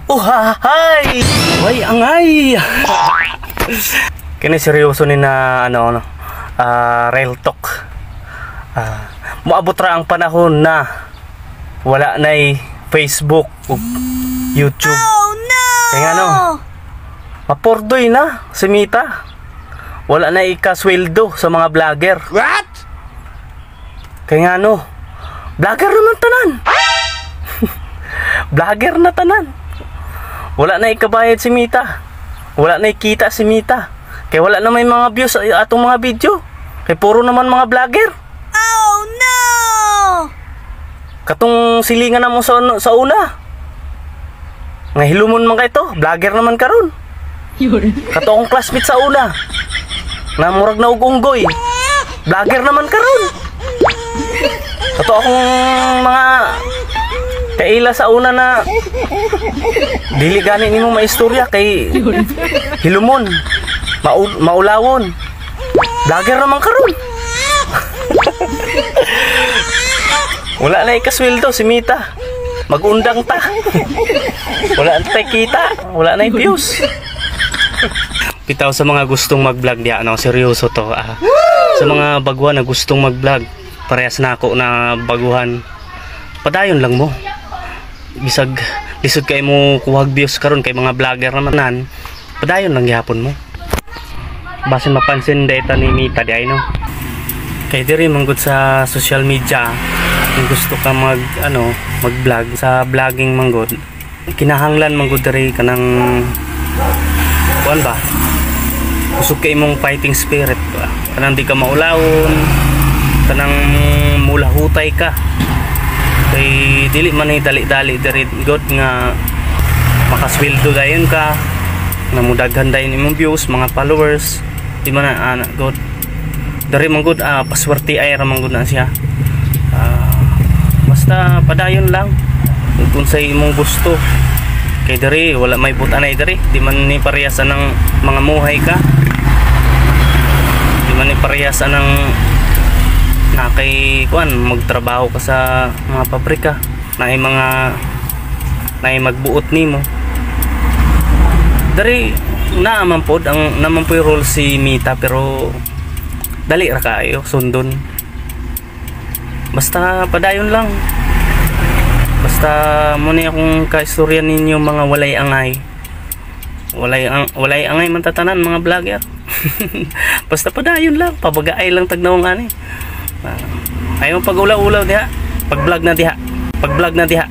Uhahay! Way angay! Kini seryoso ni na real talk. Moabot ra ang panahon na wala na'y Facebook o YouTube. Oh no! Kaya mapurdoy na si Mita. Wala na ikasweldo sa mga vlogger. What? Kaya vlogger naman tanan. Vlogger na tanan. Wala na ikabayad si Mita. Wala na ikita si Mita. Kaya wala na may mga views atong mga video. Kaya puro naman mga vlogger. Oh no! Katong silingan na mo sa una. Nga hilumon man ka ito. Vlogger naman karon. Kato akong classmate sa una. Na murag na ugunggoy. Vlogger naman karon. Kato akong mga kaila sa una na dili gani nimo maistorya kay hilumon, maulawon. Vlogger naman karon. Wala na ikasweldo si Mita. Magundang ta. Wala na tayo kita. Wala na views. Pitaw sa mga gustong mag-vlog diya, seryoso to. Sa mga baguhan na gustong mag-vlog, parehas na ako na baguhan. Padayon lang mo. Bisag lisod kay mo kuhag views karon kay mga vlogger naman nan. Padayon lang gyapon mo. Basin mapansin data ni Mita di ay Kay diri manggod sa social media. Kung gusto ka mag-vlog sa vlogging manggod, kinahanglan manggod diri kanang kuan ba? Kusog kay imong fighting spirit ba? Kanang di ka maulawon, kanang mulahutay ka. Kay dili man ni dali-dali diri god nga makasweldo dayon ka, namudaghan dayon imong views, mga followers. Di man na god. Dari manggod paswerte ay ra manggod na siya. Basta padayon lang kung sa imong gusto. Kay diri wala may butanay diri, di man ni parehasan ng mga muhay ka. Di man ni parehasan ng kay kuan magtrabaho ka sa mga pabrika na magbuot nimo. Diri naman pod yung role si Mita, pero dali ra kaayo sundon. Basta padayon lang. Basta muna akong kaistorya ninyo mga walay angay. Walay angay man tatanan mga vlogger. Basta padayon lang, pabagaay lang tagnawang ani. Ayaw pag-ulaw-ulaw diha. Pag-vlog na diha.